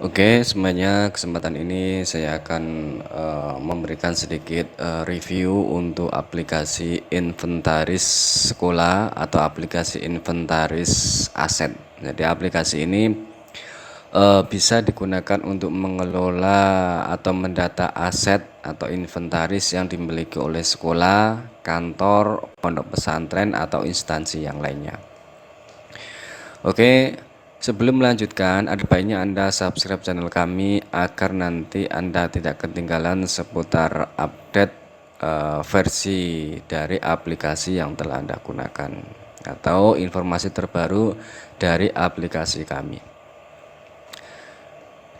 Oke, semuanya kesempatan ini saya akan memberikan sedikit review untuk aplikasi inventaris sekolah atau aplikasi inventaris aset. Jadi aplikasi ini bisa digunakan untuk mengelola atau mendata aset atau inventaris yang dimiliki oleh sekolah, kantor, pondok pesantren atau instansi yang lainnya. Oke, sebelum melanjutkan, ada baiknya Anda subscribe channel kami agar nanti Anda tidak ketinggalan seputar update versi dari aplikasi yang telah Anda gunakan atau informasi terbaru dari aplikasi kami.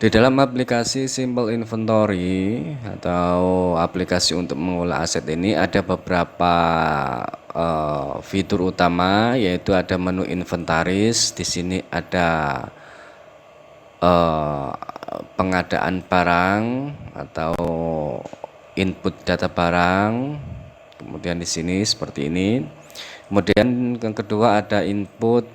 Di dalam aplikasi Simple Inventory atau aplikasi untuk mengolah aset ini ada beberapa fitur utama, yaitu ada menu inventaris. Di sini ada pengadaan barang atau input data barang. Kemudian di sini seperti ini. Kemudian yang kedua ada input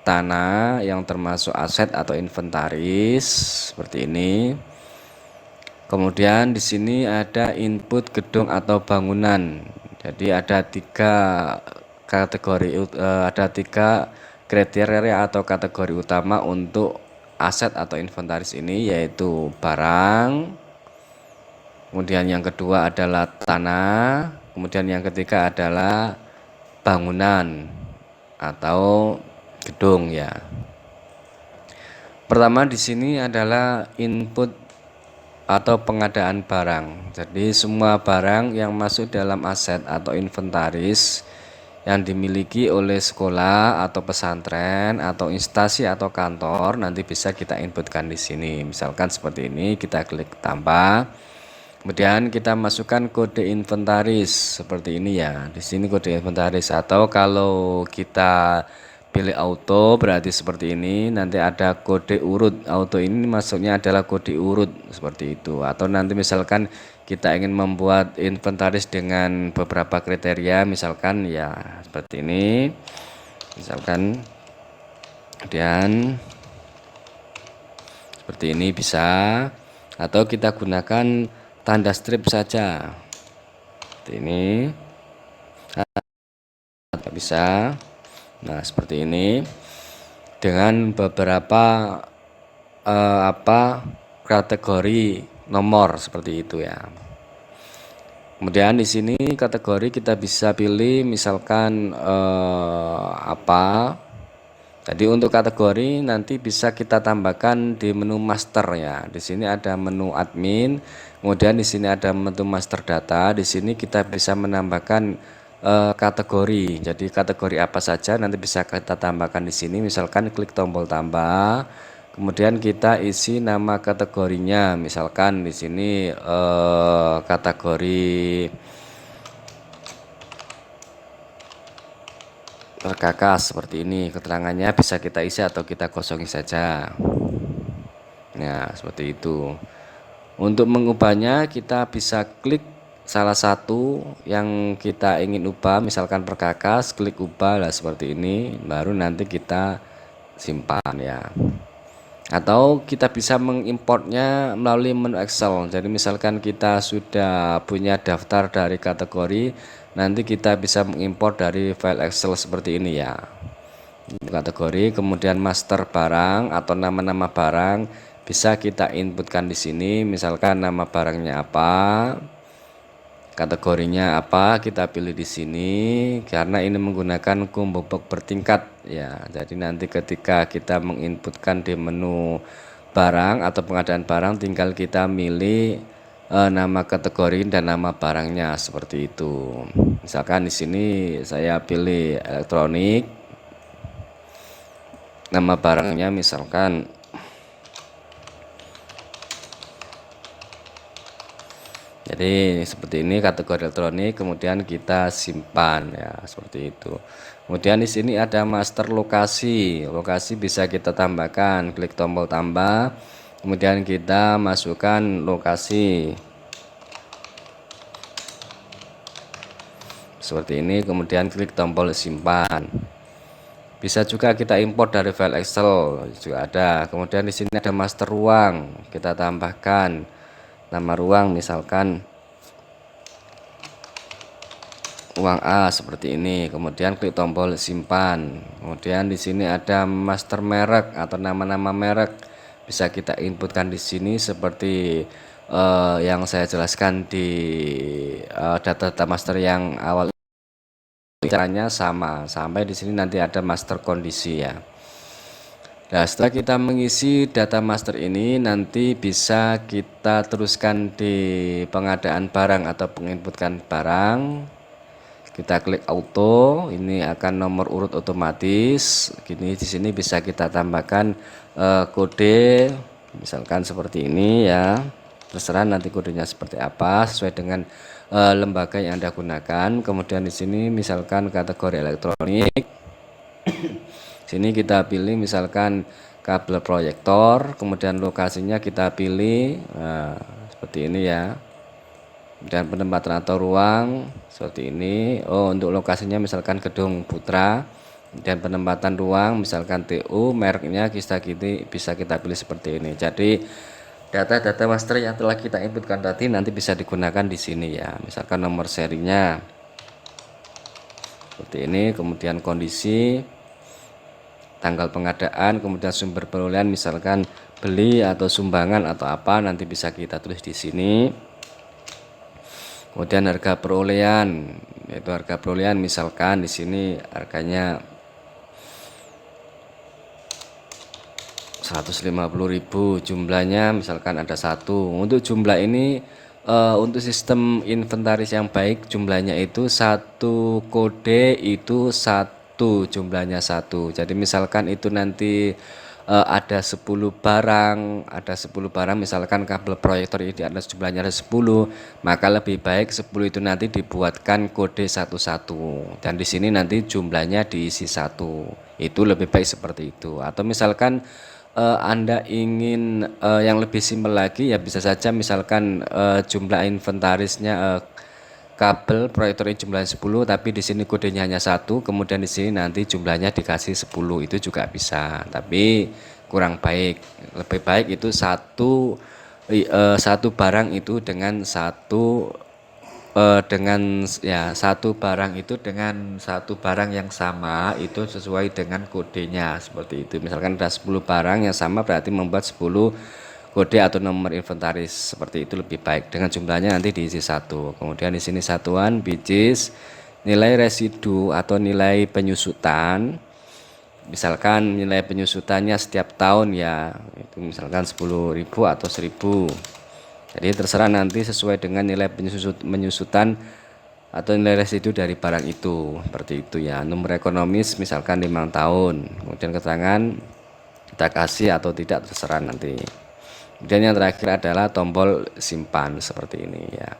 tanah yang termasuk aset atau inventaris seperti ini. Kemudian di sini ada input gedung atau bangunan. Jadi ada tiga kategori, ada tiga kriteria atau kategori utama untuk aset atau inventaris ini, yaitu barang, kemudian yang kedua adalah tanah, kemudian yang ketiga adalah bangunan atau gedung ya. Pertama di sini adalah input atau pengadaan barang. Jadi semua barang yang masuk dalam aset atau inventaris yang dimiliki oleh sekolah atau pesantren atau instansi atau kantor nanti bisa kita inputkan di sini. Misalkan seperti ini, kita klik tambah. Kemudian kita masukkan kode inventaris seperti ini ya. Di sini kode inventaris, atau kalau kita pilih auto berarti seperti ini, nanti ada kode urut. Auto ini maksudnya adalah kode urut seperti itu. Atau nanti misalkan kita ingin membuat inventaris dengan beberapa kriteria, misalkan ya seperti ini. Misalkan kemudian seperti ini bisa, atau kita gunakan tanda strip saja seperti ini bisa. Nah seperti ini dengan beberapa kategori nomor seperti itu ya. Kemudian di sini kategori kita bisa pilih misalkan apa. Jadi untuk kategori nanti bisa kita tambahkan di menu master ya. Di sini ada menu admin, kemudian di sini ada menu master data. Di sini kita bisa menambahkan kategori. Jadi kategori apa saja nanti bisa kita tambahkan di sini. Misalkan klik tombol tambah, kemudian kita isi nama kategorinya. Misalkan di sini kategori perkakas seperti ini, keterangannya bisa kita isi atau kita kosongi saja. Nah seperti itu. Untuk mengubahnya kita bisa klik salah satu yang kita ingin ubah, misalkan perkakas, klik ubah lah seperti ini, baru nanti kita simpan ya. Atau kita bisa mengimportnya melalui menu Excel. Jadi misalkan kita sudah punya daftar dari kategori, nanti kita bisa mengimpor dari file Excel seperti ini ya. Kategori, kemudian master barang atau nama-nama barang bisa kita inputkan di sini. Misalkan nama barangnya apa, kategorinya apa, kita pilih di sini. Karena ini menggunakan combo box bertingkat ya. Jadi nanti ketika kita menginputkan di menu barang atau pengadaan barang, tinggal kita milih nama kategori dan nama barangnya seperti itu. Misalkan di sini saya pilih elektronik, nama barangnya misalkan jadi seperti ini kategori elektronik, kemudian kita simpan ya seperti itu. Kemudian di sini ada master lokasi. Lokasi bisa kita tambahkan, klik tombol tambah, kemudian kita masukkan lokasi seperti ini, kemudian klik tombol simpan. Bisa juga kita import dari file Excel juga ada. Kemudian di sini ada master ruang, kita tambahkan nama ruang misalkan uang A seperti ini. Kemudian klik tombol simpan. Kemudian di sini ada master merek atau nama-nama merek. Bisa kita inputkan di sini seperti yang saya jelaskan di data master yang awal. Caranya sama, sampai di sini nanti ada master kondisi ya. Nah, setelah kita mengisi data master ini, nanti bisa kita teruskan di pengadaan barang atau penginputkan barang. Kita klik auto, ini akan nomor urut otomatis. Gini di sini bisa kita tambahkan kode, misalkan seperti ini ya. Terserah nanti kodenya seperti apa sesuai dengan lembaga yang Anda gunakan. Kemudian di sini misalkan kategori elektronik. Sini kita pilih misalkan kabel proyektor, kemudian lokasinya kita pilih seperti ini ya. Dan penempatan atau ruang seperti ini. Oh, untuk lokasinya misalkan Gedung Putra, dan penempatan ruang misalkan TU, mereknya bisa kita pilih seperti ini. Jadi data-data master yang telah kita inputkan tadi nanti bisa digunakan di sini ya. Misalkan nomor serinya seperti ini, kemudian kondisi, tanggal pengadaan, kemudian sumber perolehan misalkan beli atau sumbangan atau apa, nanti bisa kita tulis di sini. Kemudian harga perolehan, yaitu harga perolehan misalkan di sini harganya 150.000, jumlahnya misalkan ada satu. Untuk jumlah ini untuk sistem inventaris yang baik, jumlahnya itu satu kode itu satu, jumlahnya satu. Jadi misalkan itu nanti ada 10 barang, misalkan kabel proyektor ini ada jumlahnya ada 10, maka lebih baik 10 itu nanti dibuatkan kode satu-satu, dan di sini nanti jumlahnya diisi satu. Itu lebih baik seperti itu. Atau misalkan Anda ingin yang lebih simpel lagi ya, bisa saja misalkan jumlah inventarisnya kabel proyektor ini jumlahnya 10, tapi di sini kodenya hanya satu, kemudian di sini nanti jumlahnya dikasih 10, itu juga bisa, tapi kurang baik. Lebih baik itu satu barang itu dengan satu satu barang itu dengan satu barang yang sama, itu sesuai dengan kodenya seperti itu. Misalkan ada 10 barang yang sama, berarti membuat 10 kode atau nomor inventaris, seperti itu lebih baik. Dengan jumlahnya nanti diisi satu. Kemudian di sini satuan, which is nilai residu atau nilai penyusutan. Misalkan nilai penyusutannya setiap tahun ya, itu misalkan 10.000 atau 1.000. Jadi terserah nanti sesuai dengan nilai penyusutan atau nilai residu dari barang itu, seperti itu ya. Nomor ekonomis misalkan 5 tahun. Kemudian keterangan kita kasih atau tidak, terserah nanti. Kemudian yang terakhir adalah tombol simpan seperti ini ya.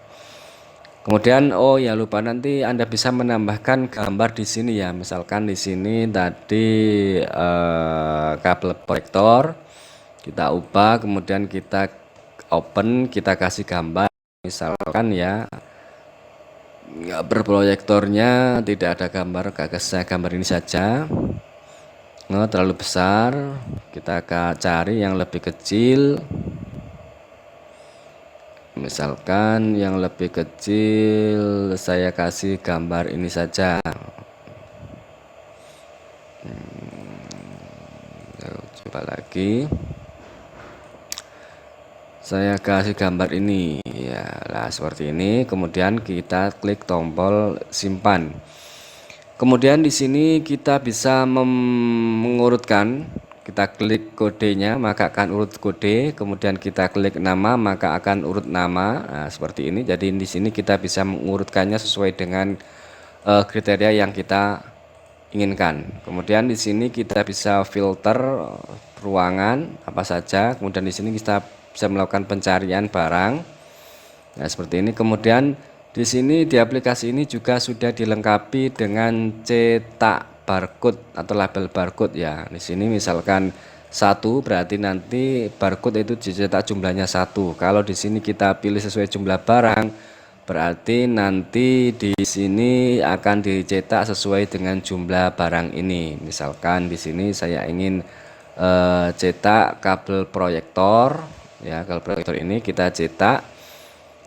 Kemudian oh ya lupa, nanti Anda bisa menambahkan gambar di sini ya. Misalkan di sini tadi kabel proyektor kita ubah, kemudian kita open, kita kasih gambar misalkan ya, berproyektornya tidak ada gambar, saya gambar ini saja. Terlalu besar, kita cari yang lebih kecil, misalkan yang lebih kecil saya kasih gambar ini saja. Coba lagi, saya kasih gambar ini ya, lah seperti ini. Kemudian kita klik tombol simpan. Kemudian di sini kita bisa mengurutkan. Kita klik kodenya maka akan urut kode, kemudian kita klik nama maka akan urut nama. Nah, seperti ini. Jadi di sini kita bisa mengurutkannya sesuai dengan kriteria yang kita inginkan. Kemudian di sini kita bisa filter ruangan apa saja. Kemudian di sini kita bisa melakukan pencarian barang. Nah, seperti ini. Kemudian di sini di aplikasi ini juga sudah dilengkapi dengan cetak barcode atau label barcode ya. Di sini misalkan satu, berarti nanti barcode itu dicetak jumlahnya satu. Kalau di sini kita pilih sesuai jumlah barang, Berarti nanti di sini akan dicetak sesuai dengan jumlah barang ini. Misalkan di sini saya ingin cetak kabel proyektor, ya kabel proyektor ini kita cetak.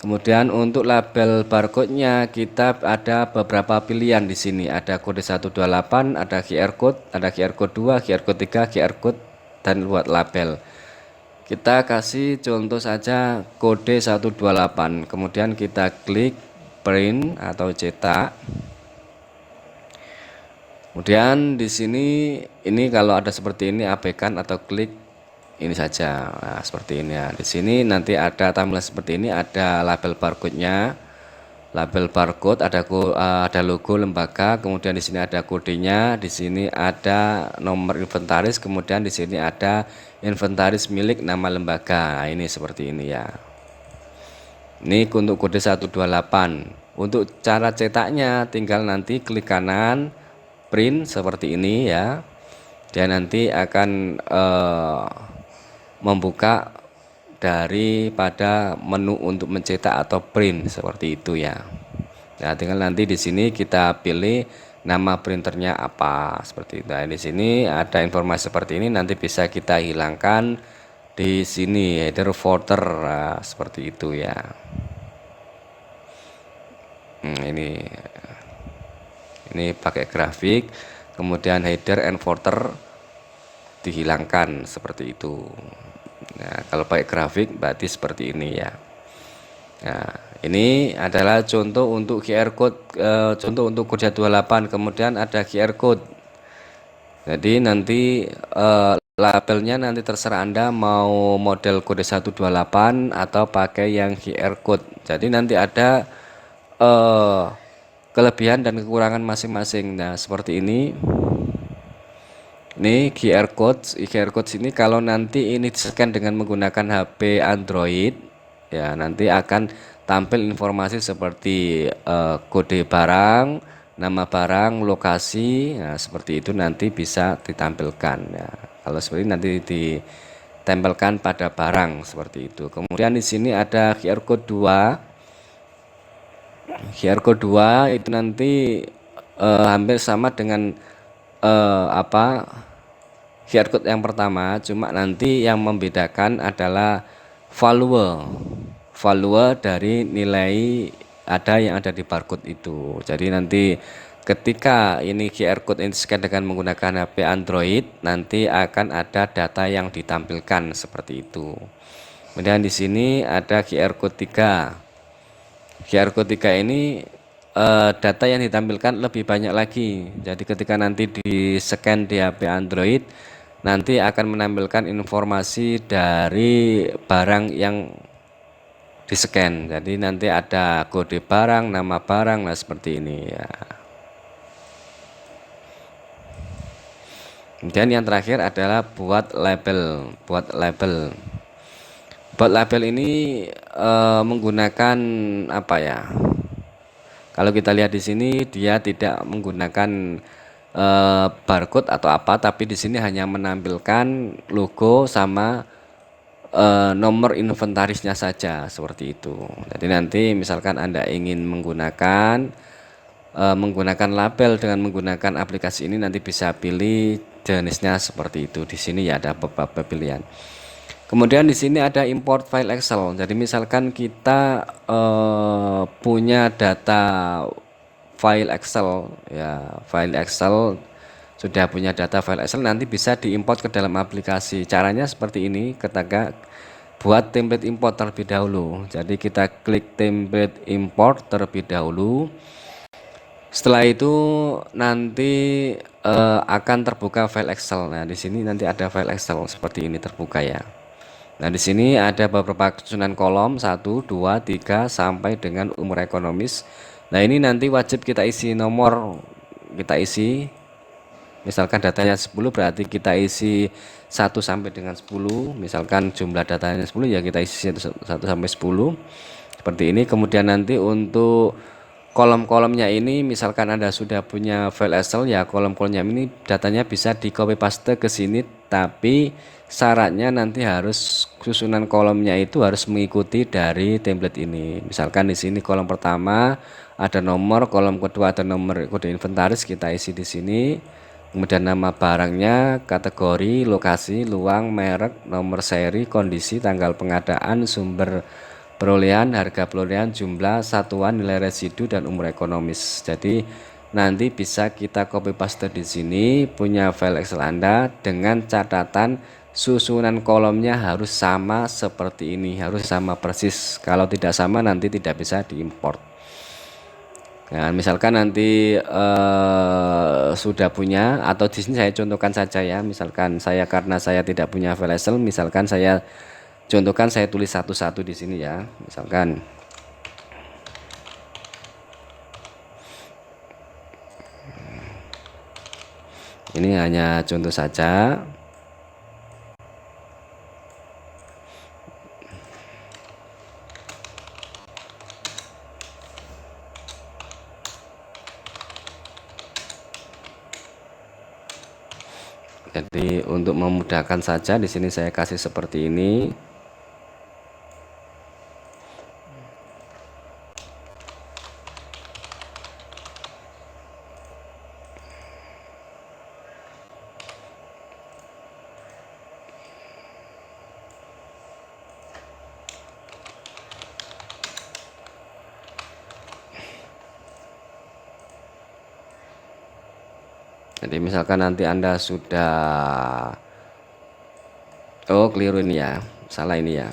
Kemudian untuk label barcode-nya kita ada beberapa pilihan di sini. Ada kode 128, ada QR code, ada QR code 2, QR code 3, QR code dan buat label. Kita kasih contoh saja kode 128. Kemudian kita klik print atau cetak. Kemudian di sini ini kalau ada seperti ini abaikan atau klik ini saja. Nah, seperti ini ya. Di sini nanti ada tampilan seperti ini, ada label barcode-nya. Label barcode ada logo lembaga, kemudian di sini ada kodenya, di sini ada nomor inventaris, kemudian di sini ada inventaris milik nama lembaga. Nah, ini seperti ini ya. Ini untuk kode 128. Untuk cara cetaknya tinggal nanti klik kanan print seperti ini ya. Dia nanti akan membuka daripada menu untuk mencetak atau print seperti itu ya. Nah, tinggal nanti di sini kita pilih nama printernya apa seperti itu. Nah, di sini ada informasi seperti ini, nanti bisa kita hilangkan di sini header footer, nah, seperti itu ya. Ini pakai grafik, kemudian header and footer dihilangkan seperti itu. Nah, kalau pakai grafik berarti seperti ini ya. Nah, ini adalah contoh untuk QR code, contoh untuk kode 28, kemudian ada QR code. Jadi nanti labelnya nanti terserah Anda mau model kode 128 atau pakai yang QR code. Jadi nanti ada kelebihan dan kekurangan masing-masing. Nah, seperti ini. Ini QR code sini kalau nanti ini di-scan dengan menggunakan HP Android ya, nanti akan tampil informasi seperti kode barang, nama barang, lokasi. Nah, seperti itu nanti bisa ditampilkan ya. Kalau seperti ini nanti ditempelkan pada barang seperti itu. Kemudian di sini ada QR code 2. QR code 2 itu nanti hampir sama dengan QR code yang pertama, cuma nanti yang membedakan adalah value dari nilai yang ada di barcode itu. Jadi nanti ketika ini QR code ini scan dengan menggunakan HP Android, nanti akan ada data yang ditampilkan seperti itu. Kemudian di sini ada QR code 3. QR code 3 ini data yang ditampilkan lebih banyak lagi. Jadi ketika nanti di scan di HP Android, nanti akan menampilkan informasi dari barang yang di scan. Jadi nanti ada kode barang, nama barang, nah seperti ini ya. Kemudian yang terakhir adalah buat label. Buat label ini menggunakan apa ya? Kalau kita lihat di sini dia tidak menggunakan barcode atau apa, tapi di sini hanya menampilkan logo sama nomor inventarisnya saja seperti itu. Jadi nanti misalkan Anda ingin menggunakan label dengan menggunakan aplikasi ini, nanti bisa pilih jenisnya seperti itu. Di sini ya ada beberapa pilihan. Kemudian di sini ada import file Excel. Jadi misalkan kita punya data file Excel ya, file Excel sudah punya data file Excel, nanti bisa diimport ke dalam aplikasi. Caranya seperti ini, ketika buat template import terlebih dahulu. Jadi kita klik template import terlebih dahulu. Setelah itu nanti akan terbuka file Excel. Nah, di sini nanti ada file Excel seperti ini terbuka ya. Nah, di sini ada beberapa susunan kolom 1, 2, 3 sampai dengan umur ekonomis. Nah, ini nanti wajib kita isi nomor, kita isi misalkan datanya 10, berarti kita isi 1 sampai dengan 10. Misalkan jumlah datanya 10 ya kita isi 1 sampai 10 seperti ini. Kemudian nanti untuk kolom-kolomnya ini misalkan Anda sudah punya file Excel ya, kolom-kolomnya ini datanya bisa di copy paste ke sini, tapi syaratnya nanti harus susunan kolomnya itu harus mengikuti dari template ini. Misalkan di sini kolom pertama ada nomor, kolom kedua ada nomor kode inventaris, kita isi di sini. Kemudian nama barangnya, kategori, lokasi, luang, merek, nomor seri, kondisi, tanggal pengadaan, sumber perolehan, harga perolehan, jumlah, satuan, nilai residu, dan umur ekonomis. Jadi nanti bisa kita copy paste di sini punya file Excel Anda dengan catatan susunan kolomnya harus sama seperti ini, harus sama persis. Kalau tidak sama nanti tidak bisa diimport. Nah, misalkan nanti sudah punya, atau di sini saya contohkan saja ya. Misalkan saya, karena saya tidak punya file Excel, misalkan saya contohkan, saya tulis satu-satu di sini ya. Misalkan ini hanya contoh saja. Jadi untuk memudahkan saja di sini saya kasih seperti ini. Jadi misalkan nanti Anda sudah, oh keliru ini ya, salah ini ya.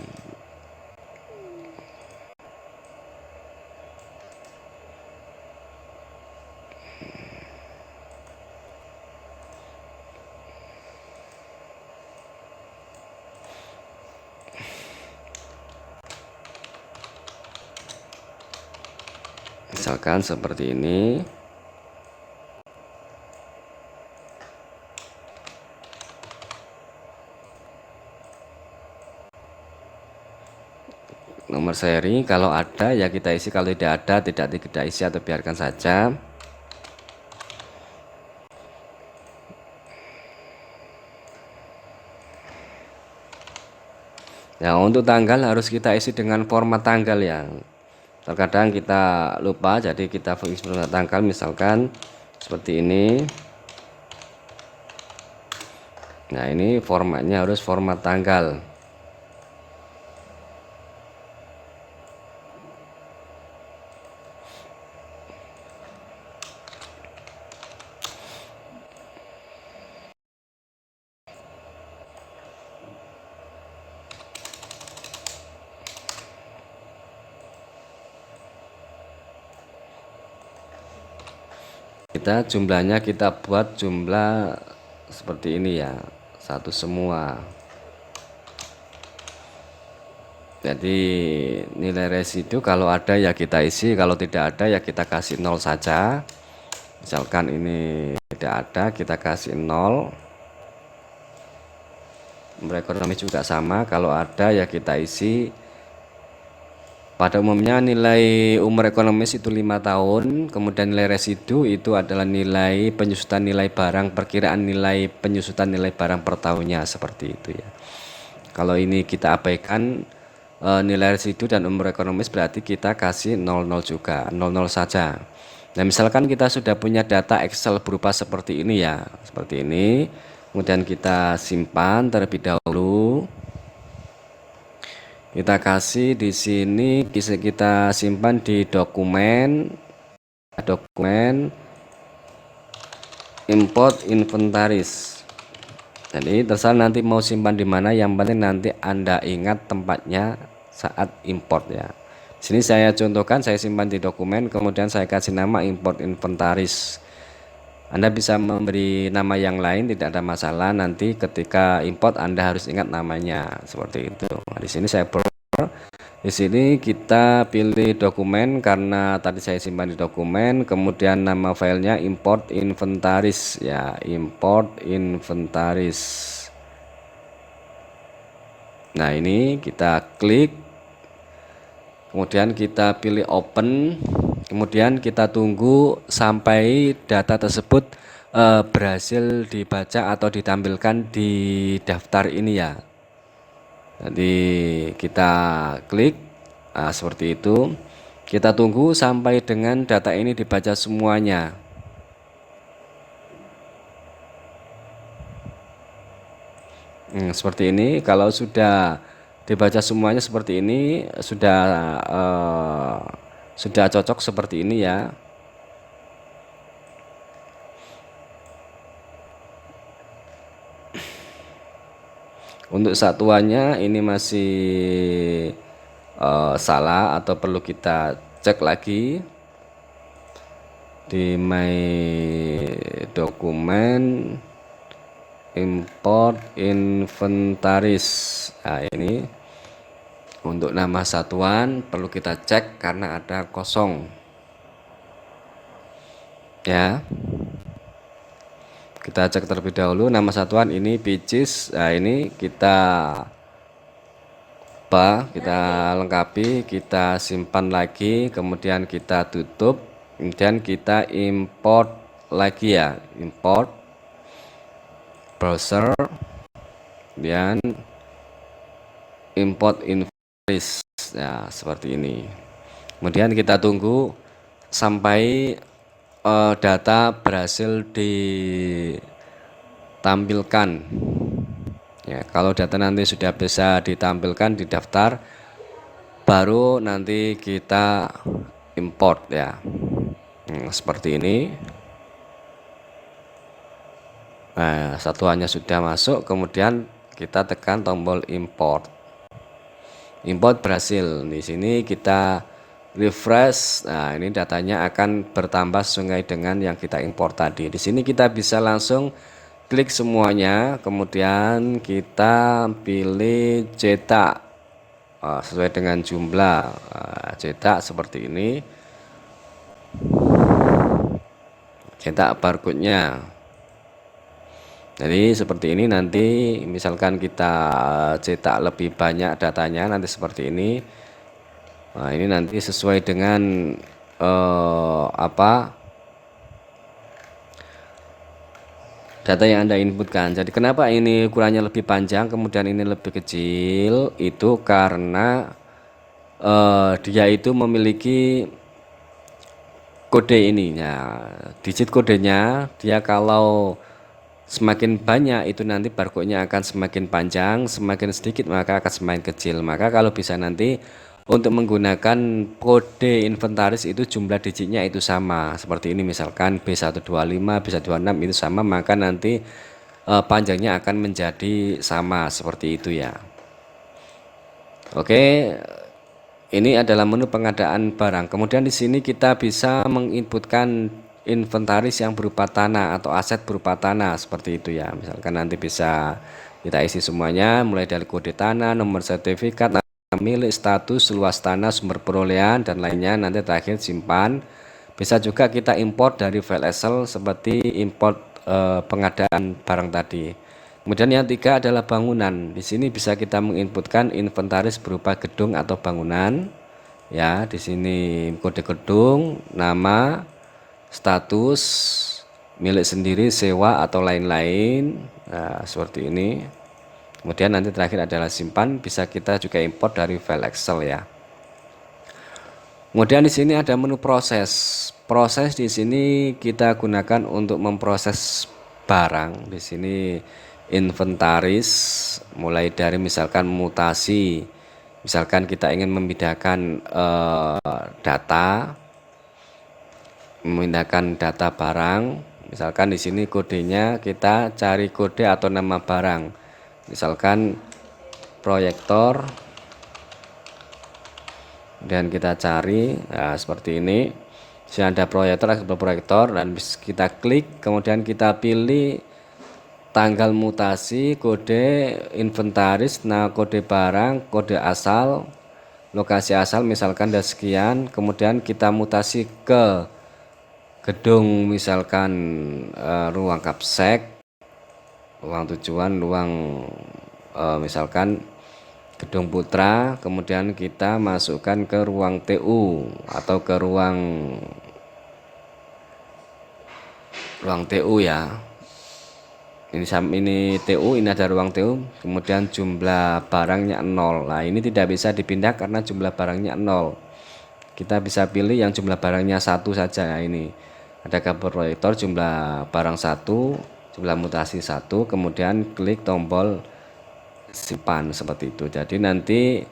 Misalkan seperti ini. Nomor seri kalau ada ya kita isi, kalau tidak ada tidak kita isi atau biarkan saja. Ya, untuk tanggal harus kita isi dengan format tanggal ya. Terkadang kita lupa, jadi kita isi format tanggal, misalkan seperti ini. Nah, ini formatnya harus format tanggal. Kita jumlahnya kita buat jumlah seperti ini ya, satu semua. Jadi nilai residu kalau ada ya kita isi, kalau tidak ada ya kita kasih 0 saja. Misalkan ini tidak ada, kita kasih 0. Umur ekonomi juga sama, kalau ada ya kita isi. Pada umumnya nilai umur ekonomis itu 5 tahun, kemudian nilai residu itu adalah nilai penyusutan nilai barang, perkiraan nilai penyusutan nilai barang per tahunnya, seperti itu ya. Kalau ini kita abaikan nilai residu dan umur ekonomis, berarti kita kasih 00 juga, 00 saja. Nah, misalkan kita sudah punya data Excel berupa seperti ini ya, seperti ini. Kemudian kita simpan terlebih dahulu. Kita kasih di sini, bisa kita simpan di dokumen import inventaris. Jadi terserah nanti mau simpan di mana, yang penting nanti Anda ingat tempatnya saat import ya. Di sini saya contohkan, saya simpan di dokumen, kemudian saya kasih nama import inventaris. Anda bisa memberi nama yang lain, tidak ada masalah. Nanti ketika import Anda harus ingat namanya, seperti itu. Nah, di sini saya di sini kita pilih dokumen, karena tadi saya simpan di dokumen, kemudian nama filenya import inventaris ya, import inventaris. Nah, ini kita klik, kemudian kita pilih open, kemudian kita tunggu sampai data tersebut berhasil dibaca atau ditampilkan di daftar ini ya. Nanti kita klik seperti itu. Kita tunggu sampai dengan data ini dibaca semuanya. Seperti ini. Kalau sudah dibaca semuanya seperti ini, sudah cocok seperti ini ya. Untuk satuannya ini masih salah atau perlu kita cek lagi di my dokumen import inventaris. Nah, ini untuk nama satuan perlu kita cek karena ada kosong ya. Kita cek terlebih dahulu nama satuan ini picis. Nah, ini kita lengkapi, kita simpan lagi, kemudian kita tutup, kemudian kita import lagi ya, import browser, kemudian import inventaris ya, seperti ini. Kemudian kita tunggu sampai data berhasil ditampilkan ya. Kalau data nanti sudah bisa ditampilkan di daftar, baru nanti kita import ya. Seperti ini. Nah, satuannya sudah masuk, kemudian kita tekan tombol import. Import berhasil. Di sini kita refresh. Nah, ini datanya akan bertambah sesuai dengan yang kita import tadi. Di sini kita bisa langsung klik semuanya, kemudian kita pilih cetak sesuai dengan jumlah. Cetak seperti ini. Cetak barcode-nya. Jadi seperti ini, nanti misalkan kita cetak lebih banyak datanya nanti seperti ini. Nah, ini nanti sesuai dengan data yang Anda inputkan. Jadi kenapa ini ukurannya lebih panjang kemudian ini lebih kecil, itu karena dia itu memiliki kode ini ya, digit kodenya. Dia kalau semakin banyak itu nanti barcode-nya akan semakin panjang, semakin sedikit maka akan semakin kecil. Maka kalau bisa nanti untuk menggunakan kode inventaris itu jumlah digitnya itu sama. Seperti ini misalkan B125, B126 itu sama, maka nanti panjangnya akan menjadi sama seperti itu ya. Oke. Ini adalah menu pengadaan barang. Kemudian di sini kita bisa menginputkan inventaris yang berupa tanah atau aset berupa tanah seperti itu ya. Misalkan nanti bisa kita isi semuanya, mulai dari kode tanah, nomor sertifikat, nama milik, status, luas tanah, sumber perolehan dan lainnya. Nanti terakhir simpan. Bisa juga kita import dari file Excel seperti import pengadaan barang tadi. Kemudian yang tiga adalah bangunan. Di sini bisa kita menginputkan inventaris berupa gedung atau bangunan. Ya, di sini kode gedung, nama, status, milik sendiri, sewa atau lain-lain. Nah, seperti ini. Kemudian nanti terakhir adalah simpan. Bisa kita juga import dari file Excel ya. Kemudian di sini ada menu proses. Proses di sini kita gunakan untuk memproses barang. Di sini inventaris, mulai dari misalkan mutasi, misalkan kita ingin memindahkan data barang, misalkan di sini kodenya kita cari kode atau nama barang, misalkan proyektor, dan kita cari seperti ini. Di ada proyektor dan kita klik, kemudian kita pilih tanggal mutasi, kode inventaris, nah kode barang, kode asal, lokasi asal misalkan ada sekian, kemudian kita mutasi ke gedung misalkan ruang kapsek, ruang tujuan, ruang misalkan gedung putra, kemudian kita masukkan ke ruang TU atau ke ruang ruang TU ya. Ini TU, ini ada ruang TU, kemudian jumlah barangnya 0. Nah, ini tidak bisa dipindah karena jumlah barangnya 0. Kita bisa pilih yang jumlah barangnya 1 saja. Nah, ini ada gambar proyektor jumlah barang 1, jumlah mutasi 1, kemudian klik tombol simpan seperti itu. Jadi nanti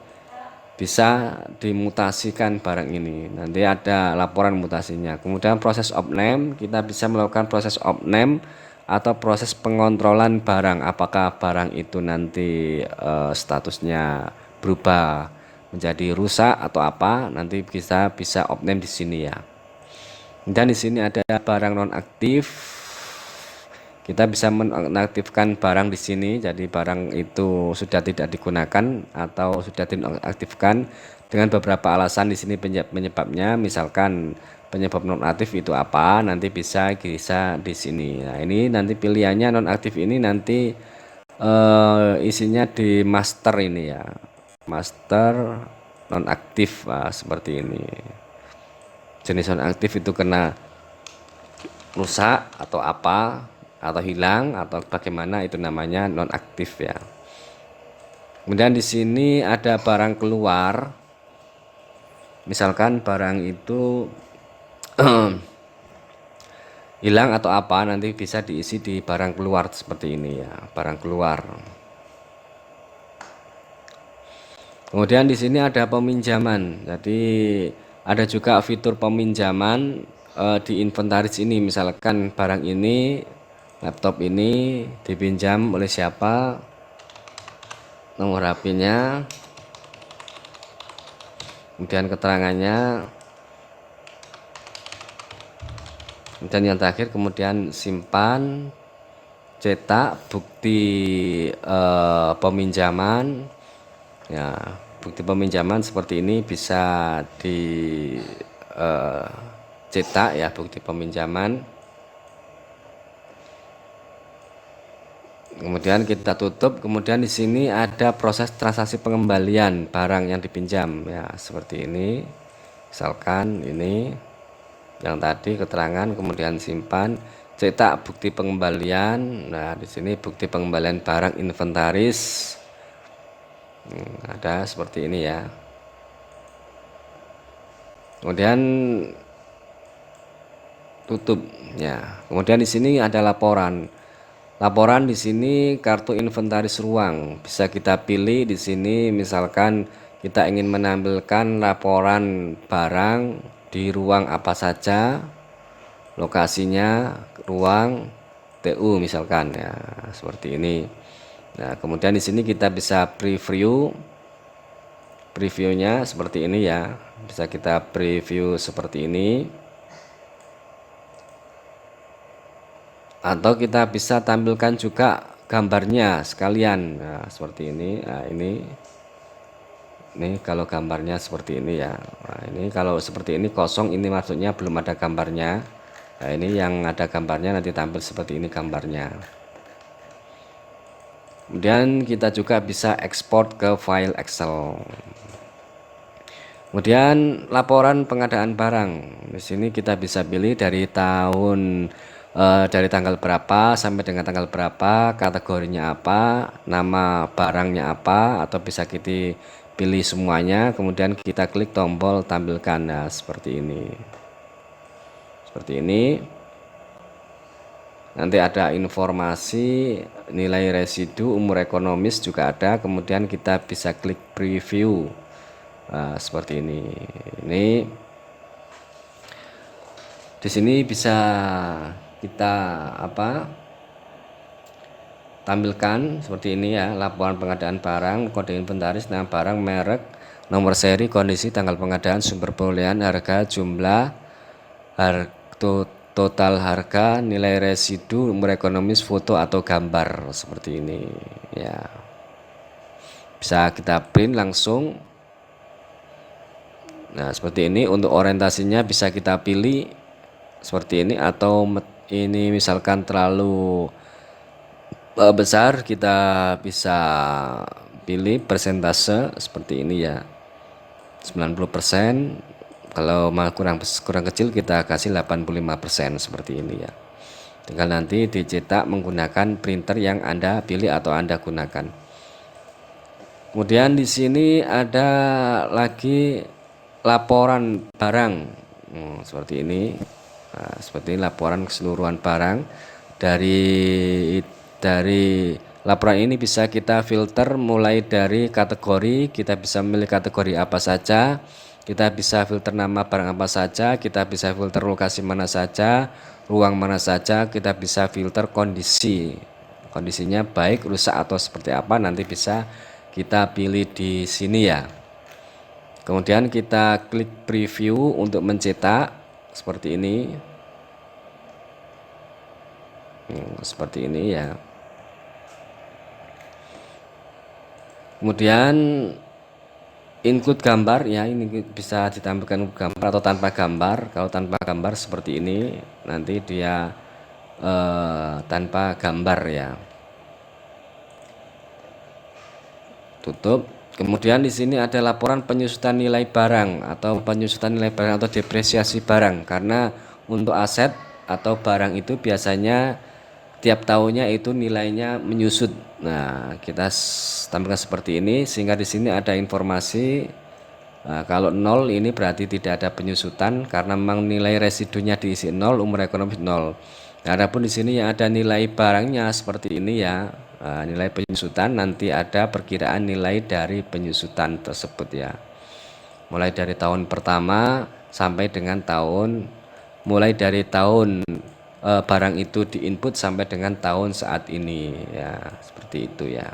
bisa dimutasikan barang ini, nanti ada laporan mutasinya. Kemudian proses opname, kita bisa melakukan proses opname atau proses pengontrolan barang, apakah barang itu nanti statusnya berubah menjadi rusak atau apa, nanti kita bisa opname di sini ya. Dan di sini ada barang nonaktif. Kita bisa menonaktifkan barang di sini. Jadi barang itu sudah tidak digunakan atau sudah dinonaktifkan dengan beberapa alasan di sini penyebabnya. Misalkan penyebab nonaktif itu apa? Nanti bisa di sini. Nah, ini nanti pilihannya nonaktif ini nanti isinya di master ini ya. Master nonaktif seperti ini. Jenis nonaktif itu kena rusak atau apa, atau hilang atau bagaimana, itu namanya nonaktif ya. Kemudian di sini ada barang keluar. Misalkan barang itu hilang atau apa, nanti bisa diisi di barang keluar seperti ini ya, barang keluar. Kemudian di sini ada peminjaman. Jadi ada juga fitur peminjaman di inventaris ini. Misalkan barang ini, laptop ini dipinjam oleh siapa, nomor HP-nya, kemudian keterangannya, dan yang terakhir kemudian simpan, cetak bukti peminjaman ya. Bukti peminjaman seperti ini bisa cetak ya, bukti peminjaman. Kemudian kita tutup. Kemudian di sini ada proses transaksi pengembalian barang yang dipinjam ya, seperti ini. Misalkan ini yang tadi keterangan, kemudian simpan, cetak bukti pengembalian. Nah, di sini bukti pengembalian barang inventaris. Ada seperti ini ya. Kemudian tutup ya. Kemudian di sini ada laporan. Laporan di sini kartu inventaris ruang bisa kita pilih di sini. Misalkan kita ingin menampilkan laporan barang di ruang apa saja, lokasinya ruang TU misalkan ya, seperti ini. Nah, kemudian di sini kita bisa previewnya seperti ini ya. Bisa kita preview seperti ini. Atau kita bisa tampilkan juga gambarnya sekalian. Nah, seperti ini. Nah, ini kalau gambarnya seperti ini ya. Nah, ini kalau seperti ini kosong, ini maksudnya belum ada gambarnya. Nah, ini yang ada gambarnya nanti tampil seperti ini gambarnya. Kemudian kita juga bisa ekspor ke file Excel. Kemudian laporan pengadaan barang. Di sini kita bisa pilih dari dari tanggal berapa sampai dengan tanggal berapa, kategorinya apa, nama barangnya apa, atau bisa kita pilih semuanya. Kemudian kita klik tombol tampilkan. Nah, seperti ini. Seperti ini. Nanti ada informasi nilai residu, umur ekonomis juga ada. Kemudian kita bisa klik preview. Nah, seperti ini. Di sini bisa kita tampilkan seperti ini ya, laporan pengadaan barang, kode inventaris, nama barang, merek, nomor seri, kondisi, tanggal pengadaan, sumber perolehan, harga, jumlah, total harga, nilai residu, umur ekonomis, foto atau gambar seperti ini ya. Bisa kita print langsung. Nah, seperti ini. Untuk orientasinya bisa kita pilih seperti ini, atau ini misalkan terlalu besar, kita bisa pilih persentase seperti ini ya, 90%. Kalau kurang kecil kita kasih 85% seperti ini ya. Tinggal nanti dicetak menggunakan printer yang Anda pilih atau Anda gunakan. Kemudian di sini ada lagi laporan barang. Seperti ini. Nah, seperti laporan keseluruhan barang. Dari laporan ini bisa kita filter mulai dari kategori, kita bisa memilih kategori apa saja, kita bisa filter nama barang apa saja, kita bisa filter lokasi mana saja, ruang mana saja, kita bisa filter kondisinya baik, rusak atau seperti apa, nanti bisa kita pilih di sini ya. Kemudian kita klik preview untuk mencetak seperti ini. Seperti ini ya. Kemudian include gambar ya, ini bisa ditampilkan gambar atau tanpa gambar. Kalau tanpa gambar seperti ini, nanti dia tanpa gambar ya. Tutup. Kemudian di sini ada laporan penyusutan nilai barang atau depresiasi barang, karena untuk aset atau barang itu biasanya tiap tahunnya itu nilainya menyusut. Nah, kita tampilkan seperti ini sehingga di sini ada informasi. Nah, kalau 0 ini berarti tidak ada penyusutan karena memang nilai residunya diisi 0, umur ekonomis 0. Nah, adapun di sini yang ada nilai barangnya seperti ini ya. Nah, nilai penyusutan nanti ada perkiraan nilai dari penyusutan tersebut ya. Mulai dari tahun pertama sampai dengan tahun barang itu diinput sampai dengan tahun saat ini ya, seperti itu ya.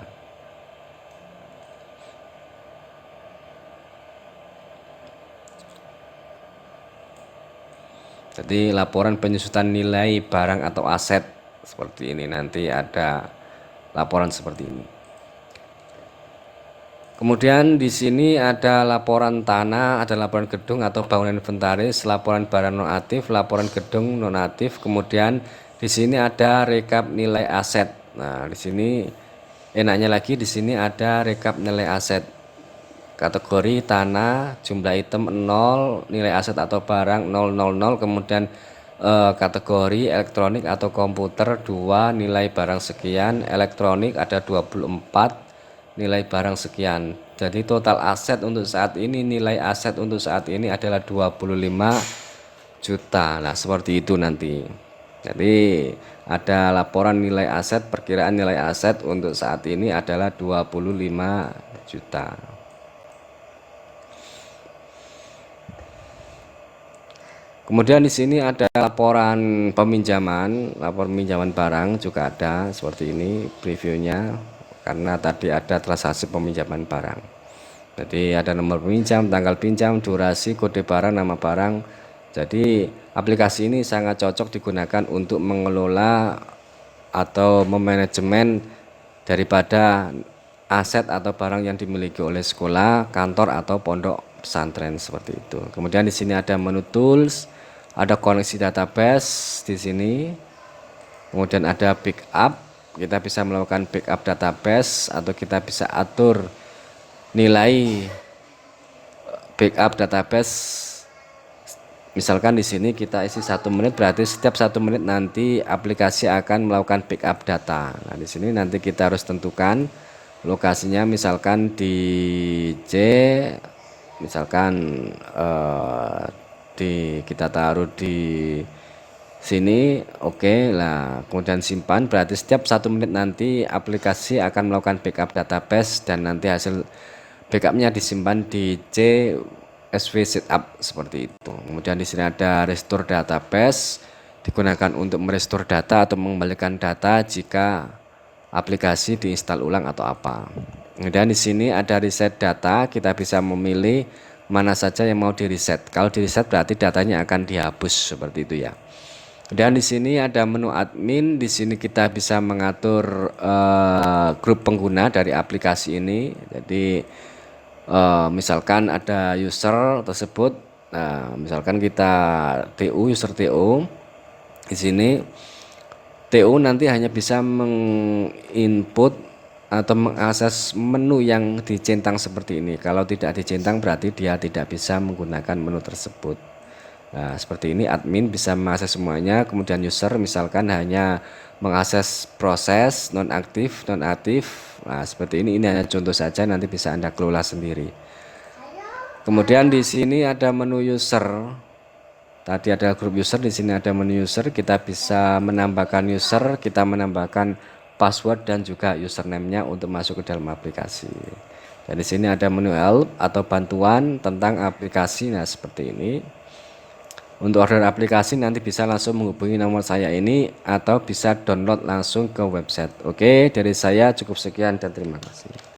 Jadi laporan penyusutan nilai barang atau aset seperti ini, nanti ada laporan seperti ini. Kemudian di sini ada laporan tanah, ada laporan gedung atau bangunan inventaris, laporan barang non aktif, laporan gedung non aktif. Kemudian di sini ada rekap nilai aset. Nah, di sini enaknya lagi di sini ada rekap nilai aset. Kategori tanah, jumlah item 0, nilai aset atau barang 000, kemudian kategori elektronik atau komputer 2, nilai barang sekian, elektronik ada 24, nilai barang sekian. Jadi total aset untuk saat ini, nilai aset untuk saat ini adalah 25 juta. Nah, seperti itu nanti. Jadi ada laporan nilai aset, perkiraan nilai aset untuk saat ini adalah 25 juta. Kemudian di sini ada laporan peminjaman, barang juga ada seperti ini previewnya, karena tadi ada transaksi peminjaman barang. Jadi ada nomor peminjam, tanggal pinjam, durasi, kode barang, nama barang. Jadi aplikasi ini sangat cocok digunakan untuk mengelola atau memanajemen daripada aset atau barang yang dimiliki oleh sekolah, kantor atau pondok pesantren seperti itu. Kemudian di sini ada menu tools, ada koneksi database di sini. Kemudian ada backup, kita bisa melakukan backup database atau kita bisa atur nilai backup database. Misalkan di sini kita isi 1 menit, berarti setiap 1 menit nanti aplikasi akan melakukan backup data. Nah, di sini nanti kita harus tentukan lokasinya, misalkan di C, misalkan kita taruh di sini, oke lah. Kemudian simpan, berarti setiap 1 menit nanti aplikasi akan melakukan backup database dan nanti hasil backupnya disimpan di C SV setup seperti itu. Kemudian di sini ada restore database, digunakan untuk merestore data atau mengembalikan data jika aplikasi diinstal ulang atau apa. Kemudian di sini ada reset data, kita bisa memilih mana saja yang mau di reset. Kalau di reset berarti datanya akan dihapus seperti itu ya. Dan di sini ada menu admin, di sini kita bisa mengatur grup pengguna dari aplikasi ini. Jadi misalkan ada user tersebut, nah, misalkan kita user TO, di sini TO nanti hanya bisa menginput atau mengakses menu yang dicentang seperti ini. Kalau tidak dicentang berarti dia tidak bisa menggunakan menu tersebut. Nah, seperti ini admin bisa mengakses semuanya, kemudian user misalkan hanya mengakses proses nonaktif, nonaktif. Nah, seperti ini hanya contoh saja, nanti bisa Anda kelola sendiri. Kemudian di sini ada menu user. Tadi ada grup user, di sini ada menu user, kita bisa menambahkan user, kita menambahkan password dan juga username-nya untuk masuk ke dalam aplikasi. Dan di sini ada menu help atau bantuan tentang aplikasi. Nah, seperti ini. Untuk order aplikasi nanti bisa langsung menghubungi nomor saya ini atau bisa download langsung ke website. Oke, dari saya cukup sekian dan terima kasih.